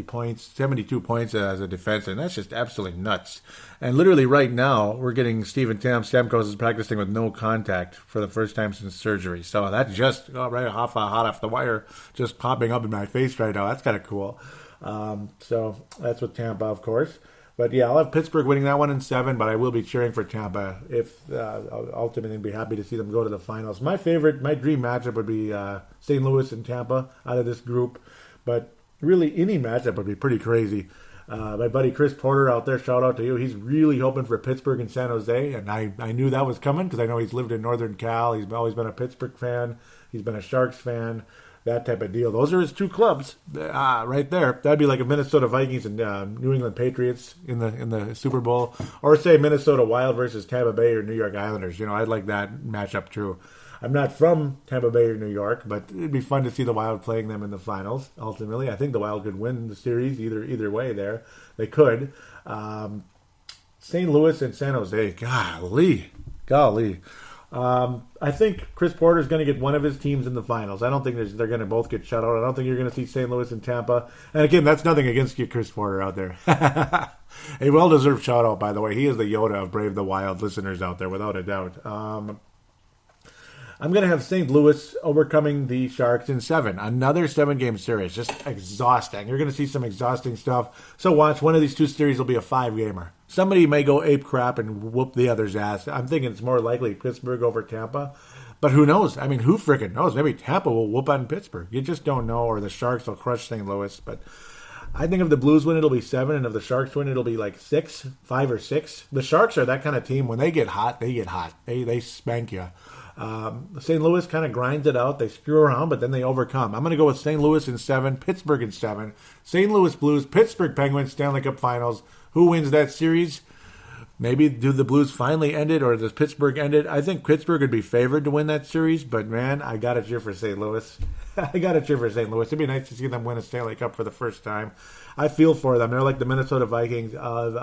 S2: points as a defenseman. That's just absolutely nuts. And literally right now, we're getting Steven Stamkos is practicing with no contact for the first time since surgery. So that's just hot off the wire, just popping up in my face right now. That's kind of cool. So that's with Tampa, of course. But yeah, I'll have Pittsburgh winning that one in 7, but I will be cheering for Tampa. If I'll ultimately be happy to see them go to the finals. My dream matchup would be St. Louis and Tampa out of this group. But really, any matchup would be pretty crazy. My buddy Chris Porter out there, shout out to you. He's really hoping for Pittsburgh and San Jose, and I knew that was coming because I know he's lived in Northern Cal. He's always been a Pittsburgh fan. He's been a Sharks fan. That type of deal. Those are his two clubs right there. That'd be like a Minnesota Vikings and New England Patriots in the Super Bowl, or say Minnesota Wild versus Tampa Bay or New York Islanders. I'd like that matchup too. I'm not from Tampa Bay or New York, but it'd be fun to see the Wild playing them in the finals. Ultimately, I think the Wild could win the series either way. There, they could. St. Louis and San Jose. Golly. I think Chris Porter is going to get one of his teams in the finals. I don't think they're going to both get shut out. I don't think you're going to see St. Louis and Tampa. And again, that's nothing against you, Chris Porter out there. A well-deserved shout-out, by the way. He is the Yoda of Brave the Wild listeners out there, without a doubt. I'm going to have St. Louis overcoming the Sharks in 7. Another 7-game series. Just exhausting. You're going to see some exhausting stuff. So watch, one of these two series will be a 5-gamer. Somebody may go ape crap and whoop the other's ass. I'm thinking it's more likely Pittsburgh over Tampa. But who knows? I mean, who freaking knows? Maybe Tampa will whoop on Pittsburgh. You just don't know. Or the Sharks will crush St. Louis. But I think if the Blues win, it'll be 7. And if the Sharks win, it'll be like 6, 5 or 6. The Sharks are that kind of team. When they get hot, they get hot. They spank you. St. Louis kind of grinds it out. They screw around, but then they overcome. I'm going to go with St. Louis in 7, Pittsburgh in 7. St. Louis Blues, Pittsburgh Penguins, Stanley Cup Finals. Who wins that series? Maybe do the Blues finally end it, or does Pittsburgh end it? I think Pittsburgh would be favored to win that series, but man, I got to cheer for St. Louis. It'd be nice to see them win a Stanley Cup for the first time. I feel for them. They're like the Minnesota Vikings of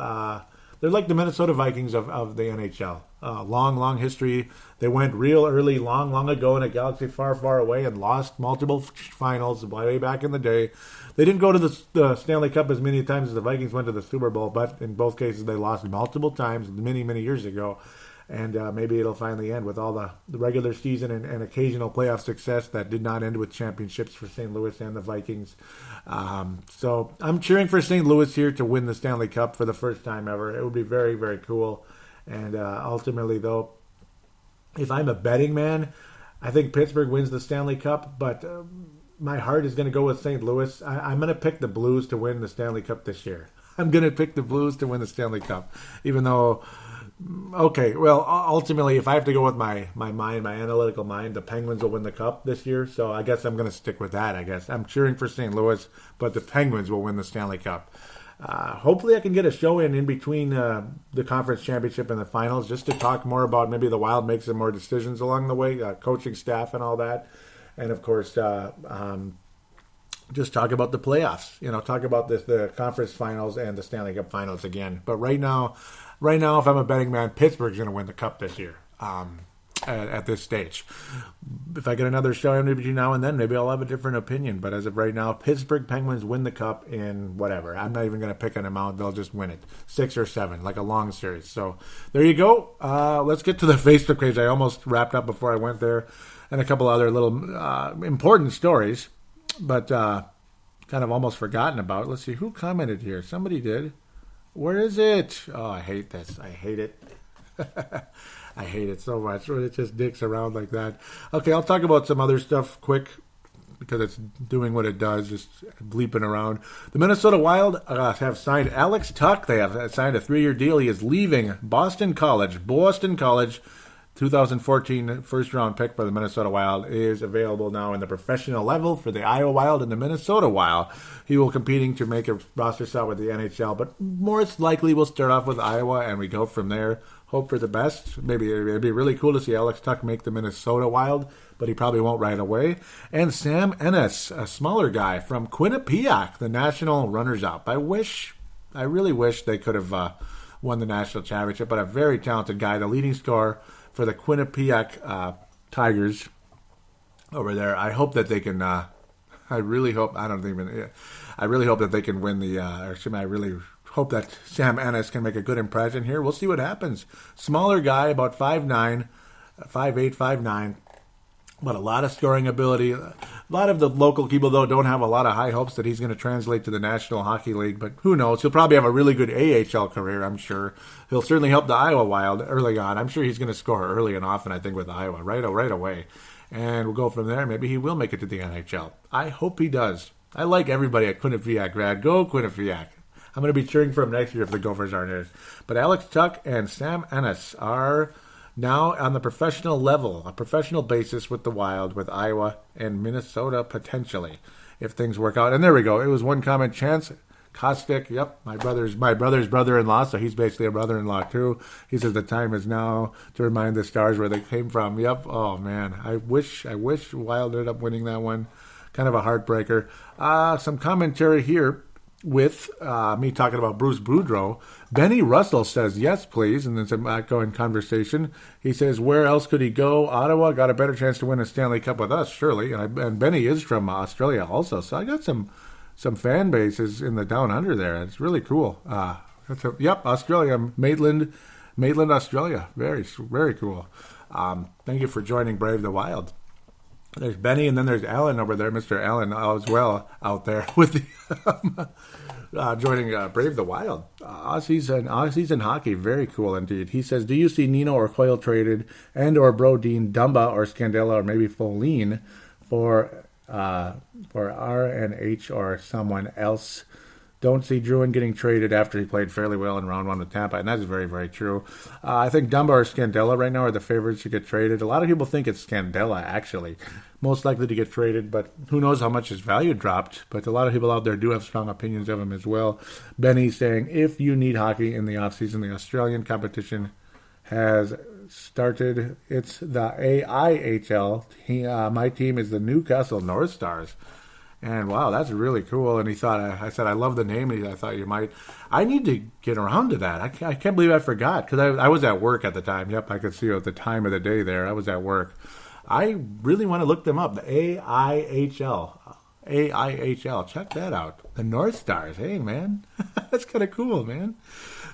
S2: the NHL. Long history. They went real early, long ago in a galaxy far, far away and lost multiple finals way back in the day. They didn't go to the Stanley Cup as many times as the Vikings went to the Super Bowl, but in both cases they lost multiple times many, many years ago. And maybe it'll finally end with all the regular season and occasional playoff success that did not end with championships for St. Louis and the Vikings. So I'm cheering for St. Louis here to win the Stanley Cup for the first time ever. It would be very, very cool. And ultimately, though, if I'm a betting man, I think Pittsburgh wins the Stanley Cup. But my heart is going to go with St. Louis. I'm going to pick the Blues to win the Stanley Cup this year. I'm going to pick the Blues to win the Stanley Cup, even though... Okay, well, ultimately, if I have to go with my mind, my analytical mind, the Penguins will win the Cup this year, so I guess I'm going to stick with that, I guess. I'm cheering for St. Louis, but the Penguins will win the Stanley Cup. Hopefully I can get a show in between the conference championship and the finals, just to talk more about maybe the Wild make some more decisions along the way, coaching staff and all that, and of course, just talk about the playoffs, talk about the conference finals and the Stanley Cup finals again. But right now, if I'm a betting man, Pittsburgh's going to win the Cup this year at this stage. If I get another show in between now and then, maybe I'll have a different opinion. But as of right now, Pittsburgh Penguins win the Cup in whatever. I'm not even going to pick an amount. They'll just win it. 6 or 7, like a long series. So there you go. Let's get to the Facebook page. I almost wrapped up before I went there. And a couple other little important stories, but kind of almost forgotten about. Let's see, who commented here? Somebody did. Where is it? Oh, I hate this. I hate it. I hate it so much when it just dicks around like that. Okay, I'll talk about some other stuff quick because it's doing what it does, just bleeping around. The Minnesota Wild have signed Alex Tuch. They have signed a 3-year deal. He is leaving Boston College. 2014 first-round pick for the Minnesota Wild is available now in the professional level for the Iowa Wild and the Minnesota Wild. He will competing to make a roster spot with the NHL, but most likely we'll start off with Iowa and we go from there. Hope for the best. Maybe it'd be really cool to see Alex Tuch make the Minnesota Wild, but he probably won't right away. And Sam Ennis, a smaller guy from Quinnipiac, the national runners-up. I really wish they could have won the national championship, but a very talented guy, the leading scorer for the Quinnipiac Tigers over there. I hope that they can. I really hope that they can win the. I really hope that Sam Ennis can make a good impression here. We'll see what happens. Smaller guy, about 5'9", 5'8", 5'9", but a lot of scoring ability. A lot of the local people, though, don't have a lot of high hopes that he's going to translate to the National Hockey League, but who knows? He'll probably have a really good AHL career, I'm sure. He'll certainly help the Iowa Wild early on. I'm sure he's going to score early and often, I think, with Iowa, right away. And we'll go from there. Maybe he will make it to the NHL. I hope he does. I like everybody at Quinnipiac, Grad. Go Quinnipiac. I'm going to be cheering for him next year if the Gophers aren't here. But Alex Tuch and Sam Ennis are now on the professional level, a professional basis with the Wild, with Iowa and Minnesota potentially, if things work out. And there we go. It was one comment. Chance Caustic, yep, my brother's brother-in-law, so he's basically a brother-in-law too. He says the time is now to remind the Stars where they came from. Yep, oh man, I wish Wild ended up winning that one. Kind of a heartbreaker. Some commentary here with me talking about Bruce Boudreau. Benny Russell says, yes, please, and then some outgoing conversation. He says, where else could he go? Ottawa got a better chance to win a Stanley Cup with us, surely. And Benny is from Australia also, so I got some fan bases in the Down Under there. It's really cool. Australia, Maitland, Australia. Very, very cool. Thank you for joining Brave the Wild. There's Benny, and then there's Alan over there, Mr. Alan, as well, out there with the joining Brave the Wild. Aussies in hockey, very cool indeed. He says, do you see Nino or Coyle traded and or Brodin, Dumba, or Scandella, or maybe Foligno for RNH or someone else? Don't see Druin getting traded after he played fairly well in round one with Tampa, and that's very, very true. I think Dumba or Scandella right now are the favorites to get traded. A lot of people think it's Scandella, actually, most likely to get traded, but who knows how much his value dropped. But a lot of people out there do have strong opinions of him as well. Benny saying, if you need hockey in the offseason, the Australian competition has started. It's the AIHL. My team is the Newcastle North Stars. And wow, that's really cool. And he thought, I said, I love the name. And I thought you might. I need to get around to that. I can't believe I forgot because I was at work at the time. Yep, I could see at the time of the day there. I was at work. I really want to look them up. The AIHL. AIHL. Check that out. The North Stars. Hey, man. That's kind of cool, man.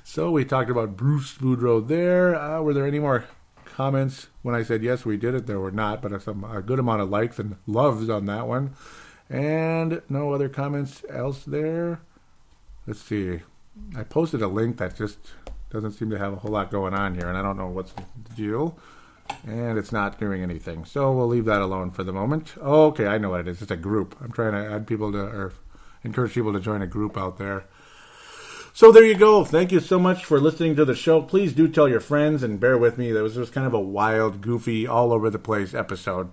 S2: So we talked about Bruce Boudreau there. Were there any more comments? When I said yes, we did it, there were not. But a good amount of likes and loves on that one. And no other comments else there. Let's see. I posted a link that just doesn't seem to have a whole lot going on here, and I don't know what's the deal. And it's not doing anything. So we'll leave that alone for the moment. Okay, I know what it is. It's a group. I'm trying to add people to, or encourage people to join a group out there. So there you go. Thank you so much for listening to the show. Please do tell your friends, and bear with me. That was just kind of a wild, goofy, all over the place episode.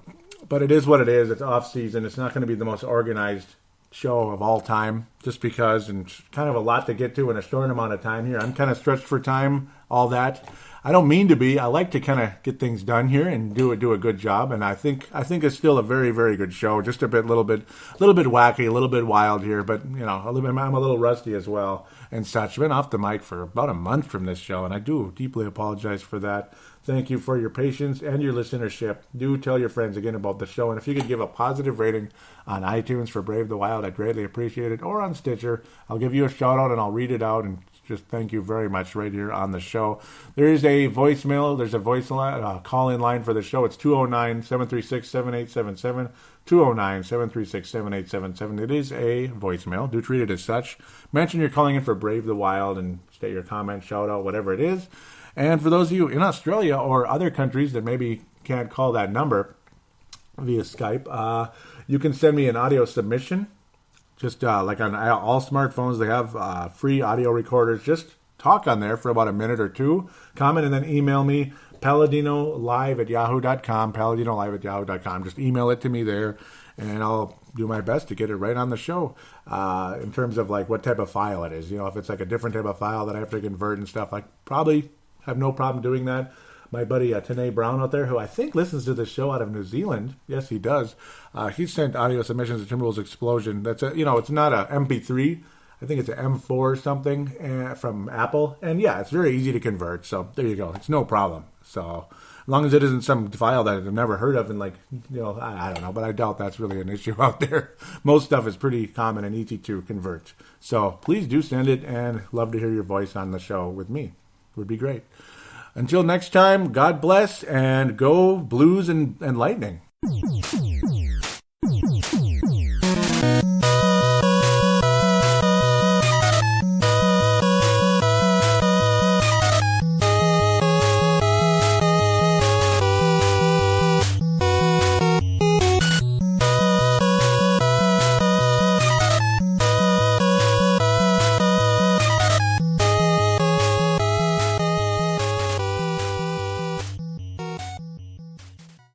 S2: But it is what it is. It's off season. It's not going to be the most organized show of all time just because, and it's kind of a lot to get to in a short amount of time here. I'm kind of stretched for time, all that. I don't mean to be. I like to kind of get things done here and do a good job. And I think it's still a very, very good show. Just a little bit wacky, a little bit wild here, but I'm a little rusty as well and such. I've been off the mic for about a month from this show, and I do deeply apologize for that. Thank you for your patience and your listenership. Do tell your friends again about the show. And if you could give a positive rating on iTunes for Brave the Wild, I'd greatly appreciate it. Or on Stitcher, I'll give you a shout out and I'll read it out and just thank you very much right here on the show. There is a voicemail. There's a voice line, call-in line for the show. It's 209-736-7877. 209-736-7877. It is a voicemail. Do treat it as such. Mention you're calling in for Brave the Wild and state your comment, shout out, whatever it is. And for those of you in Australia or other countries that maybe can't call that number via Skype, you can send me an audio submission. Just like on all smartphones, they have free audio recorders. Just talk on there for about a minute or two. Comment and then email me, paladinolive@yahoo.com, paladinolive@yahoo.com. Just email it to me there, and I'll do my best to get it right on the show in terms of like what type of file it is. If it's like a different type of file that I have to convert and stuff, I probably have no problem doing that. My buddy Tanae Brown out there, who I think listens to the show out of New Zealand. Yes, he does. He sent audio submissions to Timberwolves Explosion. That's it's not a MP3. I think it's an M4 or something from Apple. And yeah, it's very easy to convert. So there you go. It's no problem. So as long as it isn't some file that I've never heard of and I don't know, but I doubt that's really an issue out there. Most stuff is pretty common and easy to convert. So please do send it, and love to hear your voice on the show with me. Would be great. Until next time, God bless, and go Blues and Lightning.